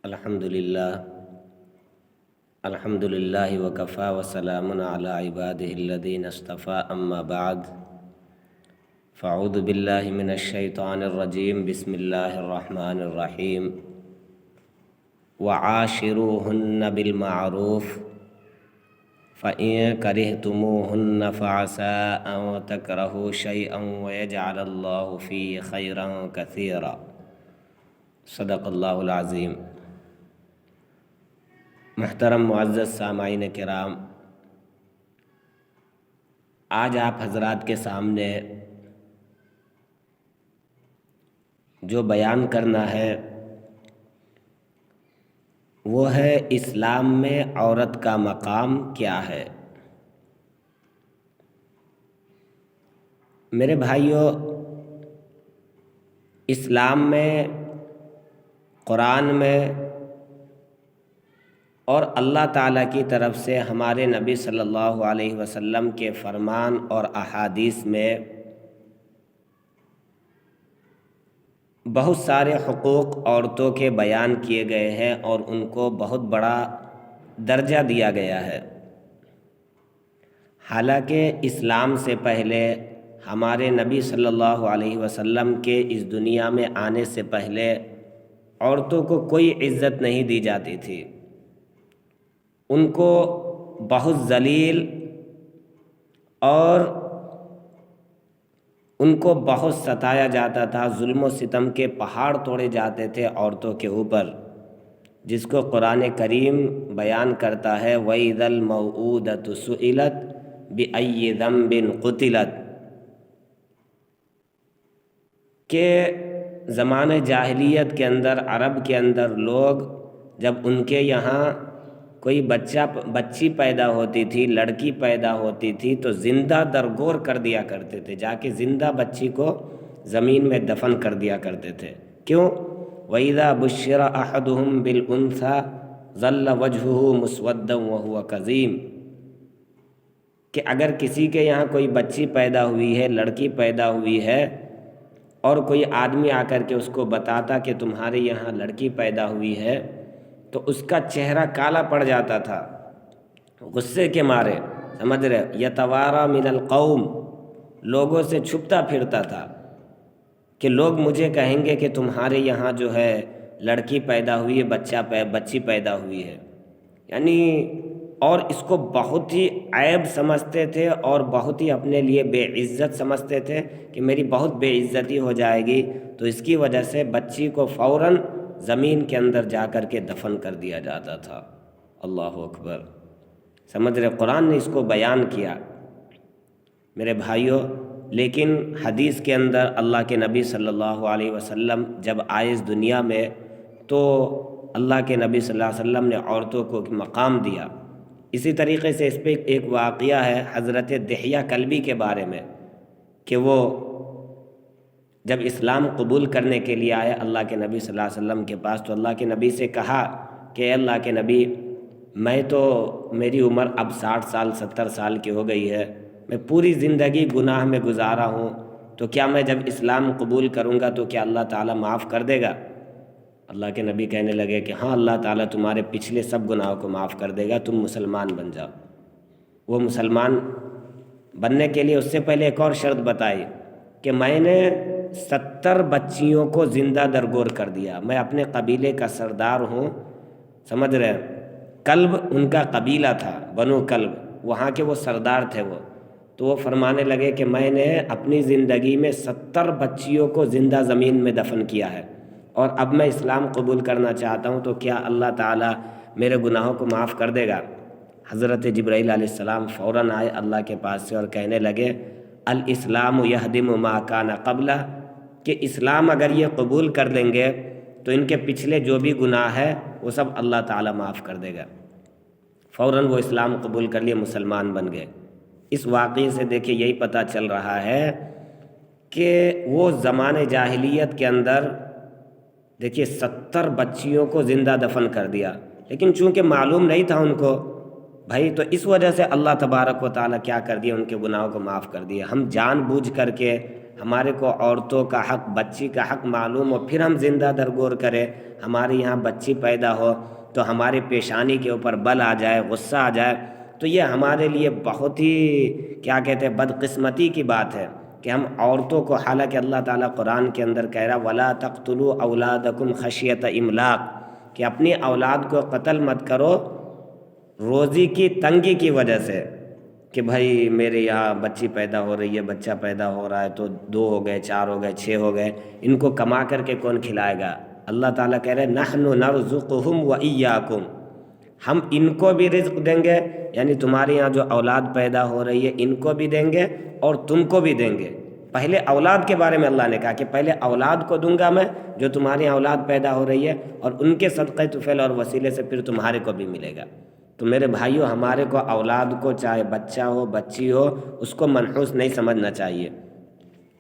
الحمد للہ وکفا وسلام علی عباده الذین اصطفى اما بعد فاعوذ باللہ من الشیطان الرجیم بسم اللہ الرحمن الرحیم وعاشروہن بالمعروف فإن کرہتموہن فعسى أن تکرہوا شیئا ویجعل اللہ فیہ خیرا کثیرا صدق اللہ العظیم۔ محترم معزز سامعین کرام، آج آپ حضرات کے سامنے جو بیان کرنا ہے وہ ہے اسلام میں عورت کا مقام کیا ہے۔ میرے بھائیوں، اسلام میں، قرآن میں اور اللہ تعالیٰ کی طرف سے ہمارے نبی صلی اللہ علیہ وسلم کے فرمان اور احادیث میں بہت سارے حقوق عورتوں کے بیان کیے گئے ہیں اور ان کو بہت بڑا درجہ دیا گیا ہے۔ حالانکہ اسلام سے پہلے ہمارے نبی صلی اللہ علیہ وسلم کے اس دنیا میں آنے سے پہلے عورتوں کو کوئی عزت نہیں دی جاتی تھی، ان کو بہت ذلیل اور ان کو بہت ستایا جاتا تھا، ظلم و ستم کے پہاڑ توڑے جاتے تھے عورتوں کے اوپر، جس کو قرآن کریم بیان کرتا ہے وَإِذَا الْمَوْءُودَةُ سُئِلَتْ بِأَيِّ ذَنبٍ قُتِلَتْ، کہ زمانہ جاہلیت کے اندر، عرب کے اندر لوگ جب ان کے یہاں کوئی بچی پیدا ہوتی تھی، لڑکی پیدا ہوتی تھی تو زندہ درگور کر دیا کرتے تھے، جا کے زندہ بچی کو زمین میں دفن کر دیا کرتے تھے۔ کیوں؟ وَإِذَا بُشِّرَ أَحَدُهُمْ بِالْأُنثَىٰ ظَلَّ وَجْهُهُ مُسْوَدًّا وَهُوَ كَظِيمٌ، کہ اگر کسی کے یہاں کوئی بچی پیدا ہوئی ہے، لڑکی پیدا ہوئی ہے، اور کوئی آدمی آ کر کے اس کو بتاتا کہ تمہارے یہاں لڑکی پیدا ہوئی ہے تو اس کا چہرہ کالا پڑ جاتا تھا غصے کے مارے، سمجھ رہے، یتوارا من القوم، لوگوں سے چھپتا پھرتا تھا کہ لوگ مجھے کہیں گے کہ تمہارے یہاں جو ہے لڑکی پیدا ہوئی ہے، بچی پیدا ہوئی ہے، یعنی اور اس کو بہت ہی عیب سمجھتے تھے اور بہت ہی اپنے لیے بے عزت سمجھتے تھے کہ میری بہت بے عزتی ہو جائے گی، تو اس کی وجہ سے بچی کو فوراً زمین کے اندر جا کر کے دفن کر دیا جاتا تھا۔ اللہ اکبر، سمجھ رہے، قرآن نے اس کو بیان کیا میرے بھائیوں۔ لیکن حدیث کے اندر اللہ کے نبی صلی اللہ علیہ وسلم جب آئے اس دنیا میں تو اللہ کے نبی صلی اللہ علیہ وسلم نے عورتوں کو مقام دیا۔ اسی طریقے سے اس پہ ایک واقعہ ہے حضرت دحیہ کلبی کے بارے میں، کہ وہ جب اسلام قبول کرنے کے لیے آئے اللہ کے نبی صلی اللہ علیہ وسلم کے پاس، تو اللہ کے نبی سے کہا کہ اے اللہ کے نبی، میری عمر اب 60 سال 70 سال کی ہو گئی ہے، میں پوری زندگی گناہ میں گزارا ہوں، تو کیا میں جب اسلام قبول کروں گا تو کیا اللہ تعالیٰ معاف کر دے گا؟ اللہ کے نبی کہنے لگے کہ ہاں، اللہ تعالیٰ تمہارے پچھلے سب گناہوں کو معاف کر دے گا، تم مسلمان بن جاؤ۔ وہ مسلمان بننے کے لیے اس سے پہلے ایک اور شرط بتائی کہ میں نے 70 بچیوں کو زندہ درگور کر دیا، میں اپنے قبیلے کا سردار ہوں، سمجھ رہے، کلب ان کا قبیلہ تھا، بنو کلب، وہاں کے وہ سردار تھے وہ، تو وہ فرمانے لگے کہ میں نے اپنی زندگی میں 70 بچیوں کو زندہ زمین میں دفن کیا ہے، اور اب میں اسلام قبول کرنا چاہتا ہوں، تو کیا اللہ تعالیٰ میرے گناہوں کو معاف کر دے گا؟ حضرت جبرائیل علیہ السلام فوراً آئے اللہ کے پاس سے اور کہنے لگے الاسلام یہدم ما کان قبلہ، کہ اسلام اگر یہ قبول کر لیں گے تو ان کے پچھلے جو بھی گناہ ہے وہ سب اللہ تعالیٰ معاف کر دے گا۔ فوراً وہ اسلام قبول کر لیے، مسلمان بن گئے۔ اس واقعے سے دیکھیں یہی پتہ چل رہا ہے کہ وہ زمانے جاہلیت کے اندر دیکھیے 70 بچیوں کو زندہ دفن کر دیا، لیکن چونکہ معلوم نہیں تھا ان کو بھائی، تو اس وجہ سے اللہ تبارک و تعالیٰ کیا کر دیا، ان کے گناہوں کو معاف کر دیا۔ ہم جان بوجھ کر کے ہمارے کو عورتوں کا حق، بچی کا حق معلوم ہو، پھر ہم زندہ درگور کریں، ہمارے یہاں بچی پیدا ہو تو ہماری پیشانی کے اوپر بل آ جائے، غصہ آ جائے، تو یہ ہمارے لیے بہت ہی کیا کہتے ہیں بدقسمتی کی بات ہے کہ ہم عورتوں کو، حالانکہ اللہ تعالیٰ قرآن کے اندر کہہ رہا وَلَا تَقْتُلُوا أَوْلَادَكُمْ خَشْيَةَ إِمْلَاقٍ، کہ اپنی اولاد کو قتل مت کرو روزی کی تنگی کی وجہ سے، کہ بھائی میرے یہاں بچی پیدا ہو رہی ہے، بچہ پیدا ہو رہا ہے تو 2 ہو گئے، 4 ہو گئے، 6 ہو گئے، ان کو کما کر کے کون کھلائے گا؟ اللہ تعالیٰ کہہ رہے نحن نرزقہم وإیاکم، ہم ان کو بھی رزق دیں گے، یعنی تمہارے یہاں جو اولاد پیدا ہو رہی ہے ان کو بھی دیں گے اور تم کو بھی دیں گے۔ پہلے اولاد کے بارے میں اللہ نے کہا کہ پہلے اولاد کو دوں گا میں، جو تمہارے یہاں اولاد پیدا ہو رہی ہے، اور ان کے صدقہ طفیل اور وسیلے سے پھر تمہارے کو بھی ملے گا۔ تو میرے بھائیو، ہمارے کو اولاد کو، چاہے بچہ ہو بچی ہو، اس کو منحوس نہیں سمجھنا چاہیے۔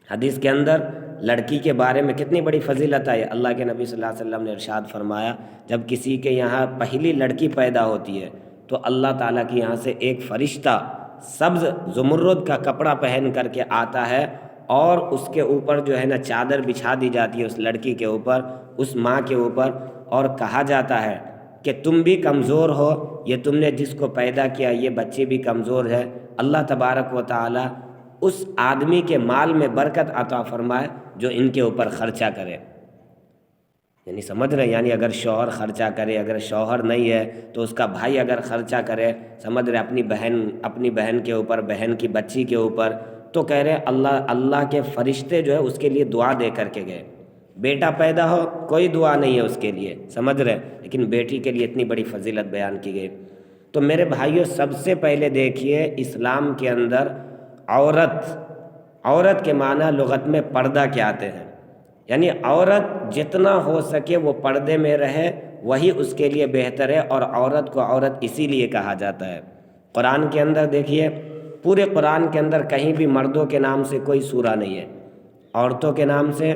حدیث کے اندر لڑکی کے بارے میں کتنی بڑی فضیلت ہے، اللہ کے نبی صلی اللہ علیہ وسلم نے ارشاد فرمایا جب کسی کے یہاں پہلی لڑکی پیدا ہوتی ہے تو اللہ تعالیٰ کے یہاں سے ایک فرشتہ سبز زمرد کا کپڑا پہن کر کے آتا ہے، اور اس کے اوپر جو ہے نا چادر بچھا دی جاتی ہے اس لڑکی کے اوپر، اس ماں کے اوپر، اور کہا جاتا ہے کہ تم بھی کمزور ہو، یہ تم نے جس کو پیدا کیا یہ بچی بھی کمزور ہے، اللہ تبارک و تعالی اس آدمی کے مال میں برکت عطا فرمائے جو ان کے اوپر خرچہ کرے۔ یعنی سمجھ رہے، یعنی اگر شوہر خرچہ کرے، اگر شوہر نہیں ہے تو اس کا بھائی اگر خرچہ کرے، سمجھ رہے، اپنی بہن کے اوپر، بہن کی بچی کے اوپر، تو کہہ رہے اللہ کے فرشتے جو ہے اس کے لیے دعا دے کر کے گئے۔ بیٹا پیدا ہو کوئی دعا نہیں ہے اس کے لیے، سمجھ رہے، لیکن بیٹی کے لیے اتنی بڑی فضیلت بیان کی گئی۔ تو میرے بھائیوں، سب سے پہلے دیکھیے اسلام کے اندر عورت کے معنی لغت میں پردہ کے آتے ہیں، یعنی عورت جتنا ہو سکے وہ پردے میں رہے، وہی اس کے لیے بہتر ہے، اور عورت کو عورت اسی لیے کہا جاتا ہے۔ قرآن کے اندر دیکھیے، پورے قرآن کے اندر کہیں بھی مردوں کے نام سے کوئی سورہ نہیں ہے، عورتوں کے نام سے،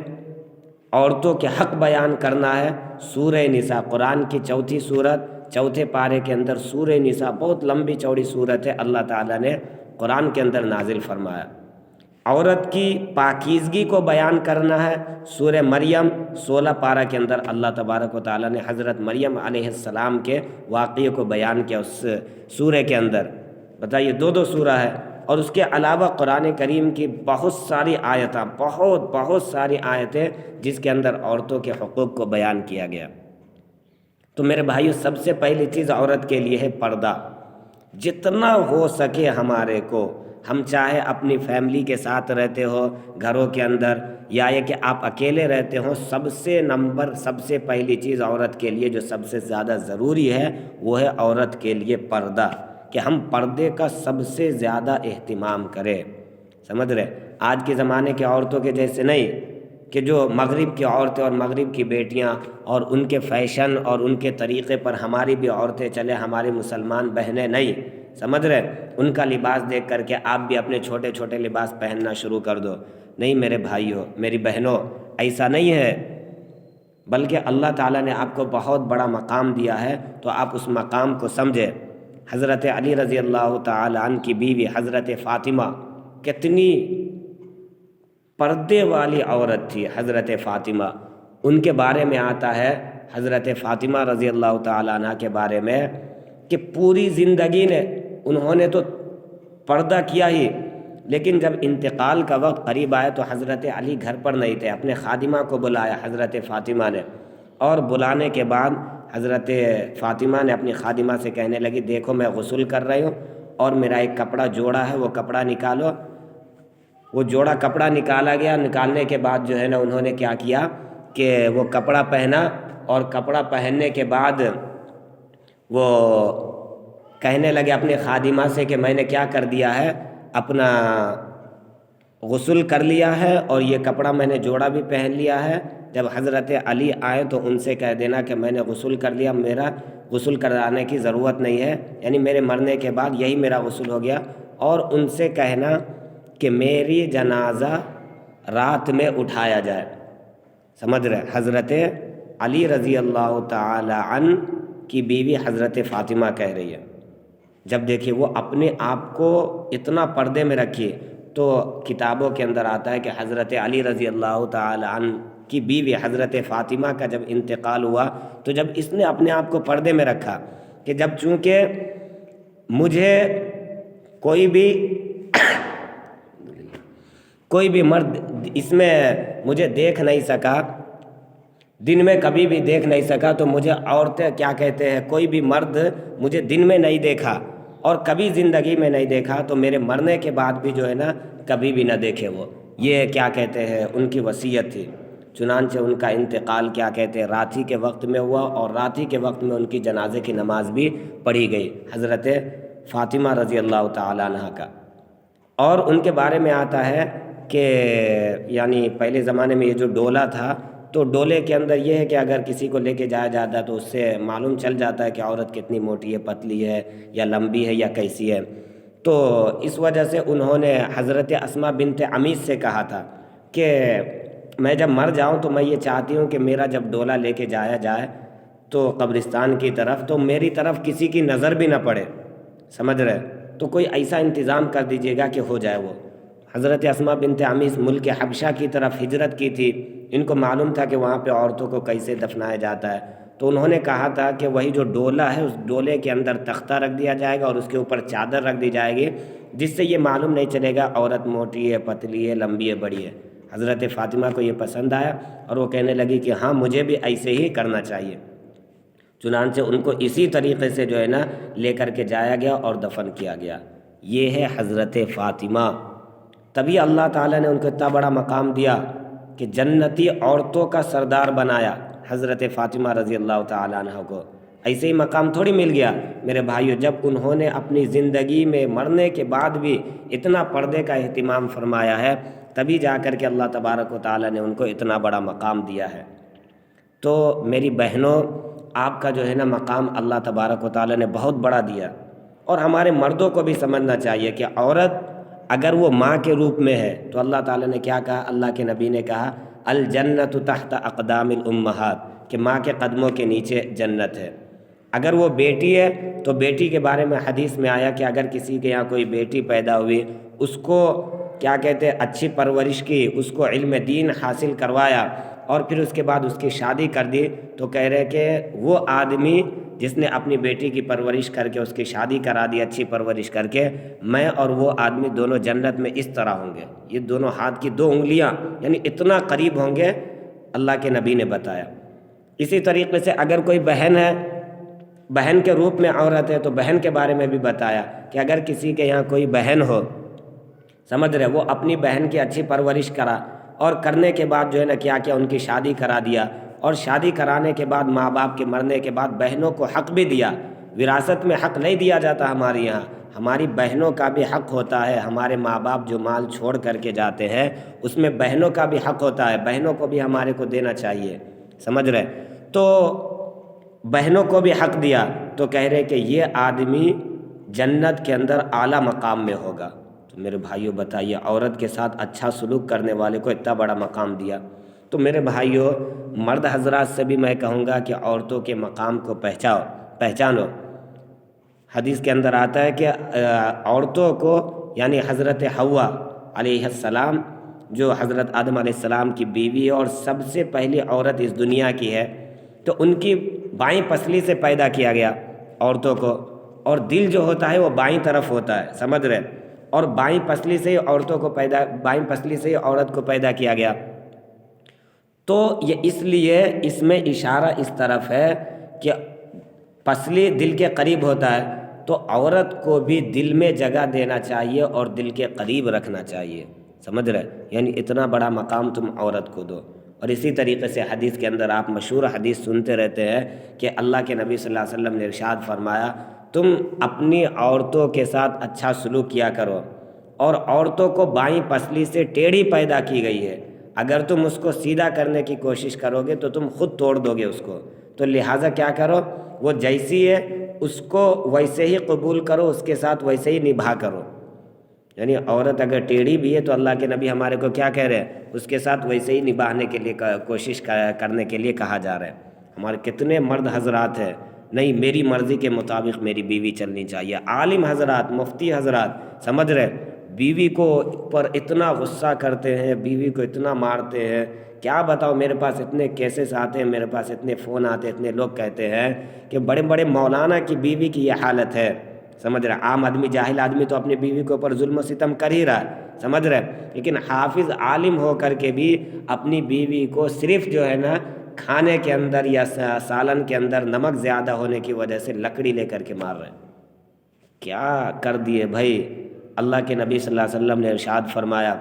عورتوں کے حق بیان کرنا ہے۔ سورہ نساء قرآن کی 4 سورت، 4 پارے کے اندر سورہ نساء، بہت لمبی چوڑی سورت ہے، اللہ تعالیٰ نے قرآن کے اندر نازل فرمایا۔ عورت کی پاکیزگی کو بیان کرنا ہے، سورہ مریم 16 پارہ کے اندر اللہ تبارک و تعالیٰ نے حضرت مریم علیہ السلام کے واقعے کو بیان کیا اس سورہ کے اندر۔ بتائیے، 2 سورہ ہے، اور اس کے علاوہ قرآن کریم کی بہت ساری آیتیں، بہت ساری آیتیں جس کے اندر عورتوں کے حقوق کو بیان کیا گیا۔ تو میرے بھائیو، سب سے پہلی چیز عورت کے لیے ہے پردہ۔ جتنا ہو سکے ہمارے کو، ہم چاہے اپنی فیملی کے ساتھ رہتے ہو گھروں کے اندر، یا یہ کہ آپ اکیلے رہتے ہو، سب سے پہلی چیز عورت کے لیے جو سب سے زیادہ ضروری ہے وہ ہے عورت کے لیے پردہ، کہ ہم پردے کا سب سے زیادہ اہتمام کریں۔ سمجھ رہے، آج کے زمانے کے عورتوں کے جیسے نہیں کہ جو مغرب کی عورتیں اور مغرب کی بیٹیاں اور ان کے فیشن اور ان کے طریقے پر ہماری بھی عورتیں چلے، ہماری مسلمان بہنیں نہیں، سمجھ رہے، ان کا لباس دیکھ کر کے آپ بھی اپنے چھوٹے چھوٹے لباس پہننا شروع کر دو۔ نہیں میرے بھائیوں، میری بہنوں، ایسا نہیں ہے، بلکہ اللہ تعالیٰ نے آپ کو بہت بڑا مقام دیا ہے، تو آپ اس مقام کو سمجھیں۔ حضرت علی رضی اللہ تعالی عنہ کی بیوی حضرت فاطمہ کتنی پردے والی عورت تھی حضرت فاطمہ۔ ان کے بارے میں آتا ہے حضرت فاطمہ رضی اللہ تعالیٰ عنہ کے بارے میں کہ پوری زندگی نے انہوں نے تو پردہ کیا ہی، لیکن جب انتقال کا وقت قریب آیا تو حضرت علی گھر پر نہیں تھے، اپنے خادمہ کو بلایا حضرت فاطمہ نے، اور بلانے کے بعد حضرت فاطمہ نے اپنی خادمہ سے کہنے لگی، دیکھو میں غسل کر رہی ہوں اور میرا ایک کپڑا جوڑا ہے، وہ کپڑا نکالو۔ وہ جوڑا کپڑا نکالا گیا، نکالنے کے بعد جو ہے نا انہوں نے کیا کیا کہ وہ کپڑا پہنا، اور کپڑا پہننے کے بعد وہ کہنے لگے اپنے خادمہ سے کہ میں نے کیا کر دیا ہے، اپنا غسل کر لیا ہے اور یہ کپڑا میں نے جوڑا بھی پہن لیا ہے، جب حضرت علی آئے تو ان سے کہہ دینا کہ میں نے غسل کر لیا، میرا غسل کرانے کی ضرورت نہیں ہے، یعنی میرے مرنے کے بعد یہی میرا غسل ہو گیا، اور ان سے کہنا کہ میری جنازہ رات میں اٹھایا جائے۔ سمجھ رہے، حضرت علی رضی اللہ تعالی عنہ کی بیوی حضرت فاطمہ کہہ رہی ہے۔ جب دیکھیے وہ اپنے آپ کو اتنا پردے میں رکھی، تو کتابوں کے اندر آتا ہے کہ حضرت علی رضی اللہ تعالی عنہ کی بیوی حضرت فاطمہ کا جب انتقال ہوا تو جب اس نے اپنے آپ کو پردے میں رکھا کہ جب چونکہ مجھے کوئی بھی مرد اس میں مجھے دیکھ نہیں سکا، دن میں کبھی بھی دیکھ نہیں سکا، تو مجھے عورتیں کیا کہتے ہیں، کوئی بھی مرد مجھے دن میں نہیں دیکھا اور کبھی زندگی میں نہیں دیکھا تو میرے مرنے کے بعد بھی جو ہے نا کبھی بھی نہ دیکھے وہ، یہ کیا کہتے ہیں ان کی وصیت تھی۔ چنانچہ ان کا انتقال کیا کہتے ہیں راتھی کے وقت میں ہوا، اور راتھی کے وقت میں ان کی جنازے کی نماز بھی پڑھی گئی حضرت فاطمہ رضی اللہ تعالیٰ عنہ کا۔ اور ان کے بارے میں آتا ہے کہ یعنی پہلے زمانے میں یہ جو ڈولا تھا تو ڈولے کے اندر یہ ہے کہ اگر کسی کو لے کے جایا جاتا ہے تو اس سے معلوم چل جاتا ہے کہ عورت کتنی موٹی ہے، پتلی ہے یا لمبی ہے یا کیسی ہے۔ تو اس وجہ سے انہوں نے حضرت اسماء بنت عمیس سے کہا تھا کہ میں جب مر جاؤں تو میں یہ چاہتی ہوں کہ میرا جب ڈولا لے کے جایا جائے تو قبرستان کی طرف تو میری طرف کسی کی نظر بھی نہ پڑے، سمجھ رہے، تو کوئی ایسا انتظام کر دیجیے گا کہ ہو جائے وہ۔ حضرت اسماء بنت عمیس ملک حبشہ کی طرف ہجرت کی تھی، ان کو معلوم تھا کہ وہاں پہ عورتوں کو کیسے دفنایا جاتا ہے، تو انہوں نے کہا تھا کہ وہی جو ڈولا ہے اس ڈولے کے اندر تختہ رکھ دیا جائے گا اور اس کے اوپر چادر رکھ دی جائے گی، جس سے یہ معلوم نہیں چلے گا عورت موٹی ہے، پتلی ہے، لمبی ہے، بڑی ہے۔ حضرت فاطمہ کو یہ پسند آیا اور وہ کہنے لگی کہ ہاں مجھے بھی ایسے ہی کرنا چاہیے۔ چنانچہ ان کو اسی طریقے سے جو ہے نا لے کر کے جایا گیا اور دفن کیا گیا۔ یہ ہے حضرت فاطمہ، تبھی اللہ تعالیٰ نے ان کو اتنا بڑا مقام دیا کہ جنتی عورتوں کا سردار بنایا حضرت فاطمہ رضی اللہ تعالیٰ عنہ کو۔ ایسے ہی مقام تھوڑی مل گیا میرے بھائیو، جب انہوں نے اپنی زندگی میں مرنے کے بعد بھی اتنا پردے کا اہتمام فرمایا ہے تبھی جا کر کے اللہ تبارک و تعالیٰ نے ان کو اتنا بڑا مقام دیا ہے۔ تو میری بہنوں، آپ کا جو ہے نا مقام اللہ تبارک و تعالیٰ نے بہت بڑا دیا، اور ہمارے مردوں کو بھی سمجھنا چاہیے کہ عورت اگر وہ ماں کے روپ میں ہے تو اللہ تعالیٰ نے کیا کہا، اللہ کے نبی نے کہا الجنت تحت اقدام الامہات، کہ ماں کے قدموں کے نیچے جنت ہے۔ اگر وہ بیٹی ہے تو بیٹی کے بارے میں حدیث میں آیا کہ اگر کسی کے یہاں کوئی بیٹی پیدا ہوئی، اس کو کیا کہتے ہیں اچھی پرورش کی، اس کو علم دین حاصل کروایا اور پھر اس کے بعد اس کی شادی کر دی، تو کہہ رہے کہ وہ آدمی جس نے اپنی بیٹی کی پرورش کر کے اس کی شادی کرا دی اچھی پرورش کر کے، میں اور وہ آدمی دونوں جنت میں اس طرح ہوں گے، یہ دونوں ہاتھ کی دو انگلیاں یعنی اتنا قریب ہوں گے، اللہ کے نبی نے بتایا۔ اسی طریقے سے اگر کوئی بہن ہے، بہن کے روپ میں عورت ہے، تو بہن کے بارے میں بھی بتایا کہ اگر کسی کے یہاں کوئی بہن ہو، سمجھ رہے، وہ اپنی بہن کی اچھی پرورش کرا اور کرنے کے بعد جو ہے نا کیا کیا ان کی شادی کرا دیا، اور شادی کرانے کے بعد ماں باپ کے مرنے کے بعد بہنوں کو حق بھی دیا۔ وراثت میں حق نہیں دیا جاتا ہمارے یہاں، ہماری بہنوں کا بھی حق ہوتا ہے، ہمارے ماں باپ جو مال چھوڑ کر کے جاتے ہیں اس میں بہنوں کا بھی حق ہوتا ہے، بہنوں کو بھی ہمارے کو دینا چاہیے، سمجھ رہے، تو بہنوں کو بھی حق دیا، تو کہہ رہے کہ یہ آدمی جنت کے اندر اعلیٰ مقام میں ہوگا۔ تو میرے بھائیوں بتائیے، عورت کے ساتھ اچھا سلوک کرنے والے کو اتنا بڑا مقام دیا۔ تو میرے بھائیوں، مرد حضرات سے بھی میں کہوں گا کہ عورتوں کے مقام کو پہچانو۔ حدیث کے اندر آتا ہے کہ عورتوں کو یعنی حضرت حوا علیہ السلام جو حضرت آدم علیہ السلام کی بیوی اور سب سے پہلی عورت اس دنیا کی ہے، تو ان کی بائیں پسلی سے پیدا کیا گیا عورتوں کو، اور دل جو ہوتا ہے وہ بائیں طرف ہوتا ہے، سمجھ رہے، اور بائیں پسلی سے بائیں پسلی سے عورت کو پیدا کیا گیا۔ تو یہ اس لیے اس میں اشارہ اس طرف ہے کہ پسلی دل کے قریب ہوتا ہے، تو عورت کو بھی دل میں جگہ دینا چاہیے اور دل کے قریب رکھنا چاہیے، سمجھ رہے، یعنی اتنا بڑا مقام تم عورت کو دو۔ اور اسی طریقے سے حدیث کے اندر آپ مشہور حدیث سنتے رہتے ہیں کہ اللہ کے نبی صلی اللہ علیہ وسلم نے ارشاد فرمایا، تم اپنی عورتوں کے ساتھ اچھا سلوک کیا کرو، اور عورتوں کو بائیں پسلی سے ٹیڑھی پیدا کی گئی ہے، اگر تم اس کو سیدھا کرنے کی کوشش کرو گے تو تم خود توڑ دو گے اس کو، تو لہٰذا کیا کرو، وہ جیسی ہے اس کو ویسے ہی قبول کرو، اس کے ساتھ ویسے ہی نبھا کرو۔ یعنی عورت اگر ٹیڑھی بھی ہے تو اللہ کے نبی ہمارے کو کیا کہہ رہے ہیں، اس کے ساتھ ویسے ہی نبھانے کے لیے کوشش کرنے کے لیے کہا جا رہا ہے۔ ہمارے کتنے مرد حضرات ہیں، نہیں میری مرضی کے مطابق میری بیوی چلنی چاہیے، عالم حضرات، مفتی حضرات، سمجھ رہے، بیوی کو پر اتنا غصہ کرتے ہیں، بیوی کو اتنا مارتے ہیں، کیا بتاؤ، میرے پاس اتنے کیسز آتے ہیں، میرے پاس اتنے فون آتے ہیں، اتنے لوگ کہتے ہیں کہ بڑے بڑے مولانا کی بیوی کی یہ حالت ہے، سمجھ رہے؟ عام آدمی، جاہل آدمی تو اپنی بیوی کے اوپر ظلم و ستم کر ہی رہا ہے، سمجھ رہے؟ لیکن حافظ عالم ہو کر کے بھی اپنی بیوی کو صرف جو ہے نا کھانے کے اندر یا سالن کے اندر نمک زیادہ ہونے کی وجہ سے لکڑی لے کر کے مار رہے ہیں۔ کیا کر دیے بھائی! اللہ کے نبی صلی اللہ علیہ وسلم نے ارشاد فرمایا،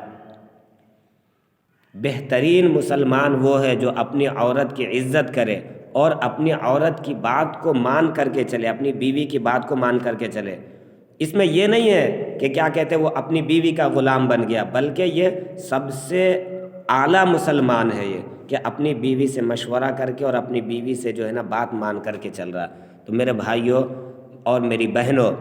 بہترین مسلمان وہ ہے جو اپنی عورت کی عزت کرے اور اپنی عورت کی بات کو مان کر کے چلے، اپنی بیوی کی بات کو مان کر کے چلے۔ اس میں یہ نہیں ہے کہ کیا کہتے ہیں وہ اپنی بیوی کا غلام بن گیا، بلکہ یہ سب سے اعلیٰ مسلمان ہے، یہ کہ اپنی بیوی سے مشورہ کر کے اور اپنی بیوی سے جو ہے نا بات مان کر کے چل رہا۔ تو میرے بھائیوں اور میری بہنوں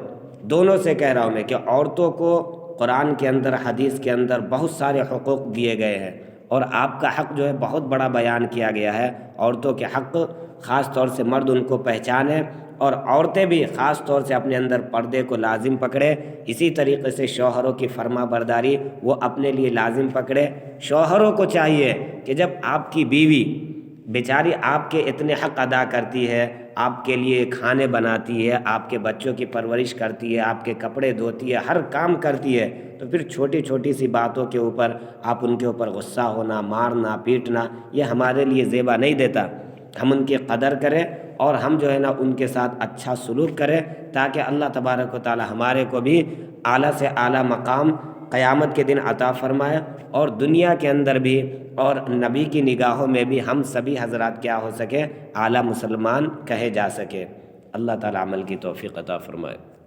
دونوں سے کہہ رہا ہوں میں کہ عورتوں کو قرآن کے اندر، حدیث کے اندر بہت سارے حقوق دیے گئے ہیں، اور آپ کا حق جو ہے بہت بڑا بیان کیا گیا ہے۔ عورتوں کے حق خاص طور سے مرد ان کو پہچانے، اور عورتیں بھی خاص طور سے اپنے اندر پردے کو لازم پکڑے۔ اسی طریقے سے شوہروں کی فرما برداری وہ اپنے لیے لازم پکڑے۔ شوہروں کو چاہیے کہ جب آپ کی بیوی بیچاری آپ کے اتنے حق ادا کرتی ہے، آپ کے لیے کھانے بناتی ہے، آپ کے بچوں کی پرورش کرتی ہے، آپ کے کپڑے دھوتی ہے، ہر کام کرتی ہے، تو پھر چھوٹی چھوٹی سی باتوں کے اوپر آپ ان کے اوپر غصہ ہونا، مارنا، پیٹنا، یہ ہمارے لیے زیبا نہیں دیتا۔ ہم ان کی قدر کریں اور ہم جو ہے نا ان کے ساتھ اچھا سلوک کریں، تاکہ اللہ تبارک و تعالی ہمارے کو بھی اعلیٰ سے اعلیٰ مقام قیامت کے دن عطا فرمائے، اور دنیا کے اندر بھی اور نبی کی نگاہوں میں بھی ہم سبھی حضرات کیا ہو سکے، اعلیٰ مسلمان کہے جا سکے۔ اللہ تعالی عمل کی توفیق عطا فرمائے۔